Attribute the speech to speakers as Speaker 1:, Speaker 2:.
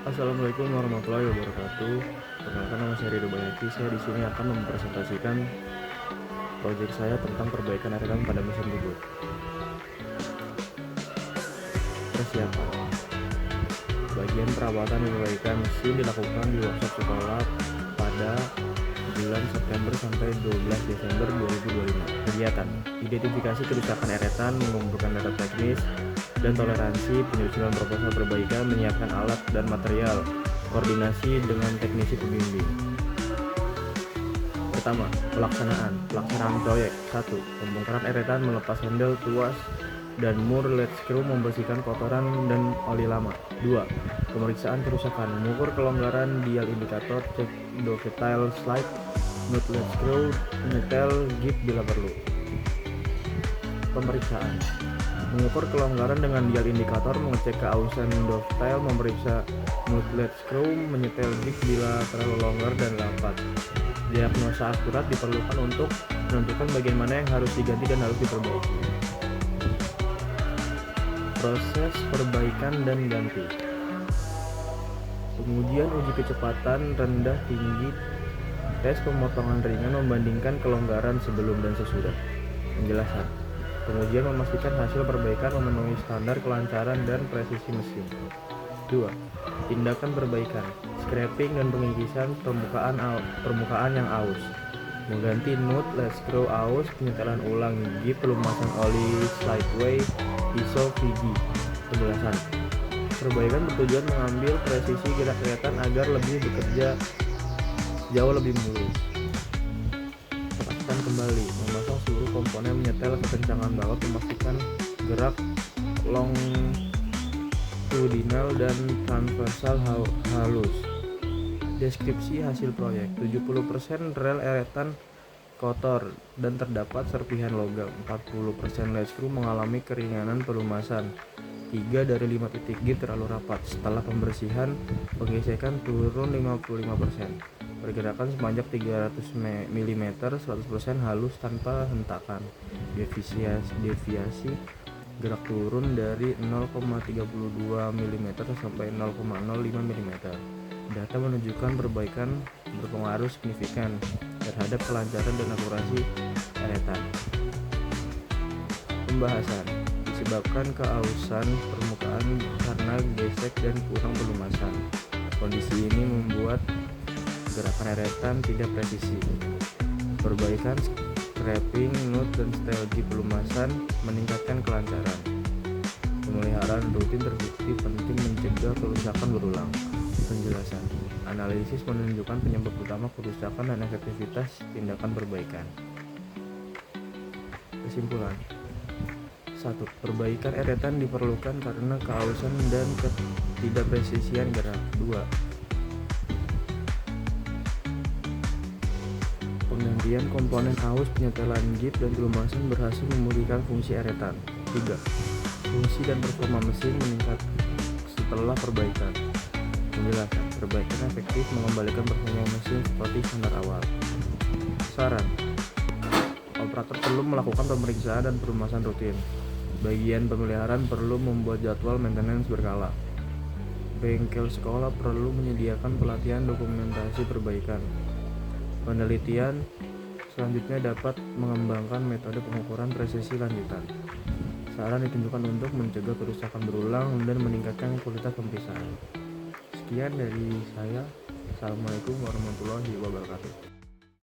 Speaker 1: Assalamualaikum warahmatullahi wabarakatuh. Perkenalkan, nama saya Ridho Bayati. Saya di sini akan mempresentasikan proyek saya tentang perbaikan air pada mesin bubut. Persiapan. Bagian perawatan dan perbaikan mesin dilakukan di workshop sekolah pada bulan September sampai 12 Desember 2025. Kegiatan: identifikasi kerusakan eretan, mengumpulkan data teknis dan toleransi, penyusunan proposal perbaikan, menyiapkan alat dan material, koordinasi dengan teknisi pembimbing. Pertama, pelaksanaan proyek. 1. Pembongkaran eretan, melepas handle, tuas dan mur lead screw, membersihkan kotoran dan oli lama. 2. Pemeriksaan kerusakan, mengukur kelonggaran dial indikator, cek dovetail slide, nut lead screw, nyetel gip bila perlu. Pemeriksaan: mengukur kelonggaran dengan dial indikator, mengecek keausan dovetail, memeriksa nut lead screw, menyetel gip bila terlalu longgar dan rapat. Diagnosa akurat diperlukan untuk menentukan bagian mana yang harus diganti dan harus diperbaiki. Proses perbaikan dan ganti. Pengujian uji kecepatan rendah tinggi, tes pemotongan ringan, membandingkan kelonggaran sebelum dan sesudah. Penjelasan: pengujian memastikan hasil perbaikan memenuhi standar kelancaran dan presisi mesin. 2. Tindakan perbaikan: scraping dan pengikisan permukaan yang aus, mengganti nut lead screw aus, penyetelan ulang gip, pelumasan oli slideway, ISO VG. Penjelasan: perbaikan bertujuan mengambil presisi gerak eretan agar lebih bekerja jauh lebih mulus. Perhatikan kembali, memasang seluruh komponen, menyetel kekencangan baut, memastikan gerak longitudinal dan transversal halus. Deskripsi hasil proyek: 70% rel eretan kotor dan terdapat serpihan logam. 40% lead screw mengalami keringanan pelumasan. 3 dari 5 titik gip terlalu rapat. Setelah pembersihan, penggesekan turun 55%. Pergerakan sepanjang 300 mm, 100% halus tanpa hentakan. Deviasi gerak turun dari 0,32 mm sampai 0,05 mm. Data menunjukkan perbaikan berpengaruh signifikan terhadap kelancaran dan akurasi eretan. Pembahasan: disebabkan keausan permukaan karena gesek dan kurang pelumasan. Kondisi ini membuat gerakan eretan tidak presisi. Perbaikan scraping, nut dan steel gip pelumasan meningkatkan kelancaran. Pemeliharaan rutin terbukti penting mencegah kerusakan berulang. Penjelasan: analisis menunjukkan penyebab utama kerusakan dan efektivitas tindakan perbaikan. Kesimpulan: 1. Perbaikan eretan diperlukan karena keausan dan ketidakpresisian gerak. 2. Penggantian komponen aus, penyetelan gip dan pelumasan berhasil memulihkan fungsi eretan. 3. Fungsi dan performa mesin meningkat setelah perbaikan. Penjelasan: perbaikan efektif mengembalikan performa mesin seperti standar awal. Saran: operator perlu melakukan pemeriksaan dan pelumasan rutin. Bagian pemeliharaan perlu membuat jadwal maintenance berkala. Bengkel sekolah perlu menyediakan pelatihan dokumentasi perbaikan. Penelitian selanjutnya dapat mengembangkan metode pengukuran presisi lanjutan. Saran ditunjukkan untuk mencegah kerusakan berulang dan meningkatkan kualitas pemeriksaan. Sekian dari saya. Assalamualaikum warahmatullahi wabarakatuh.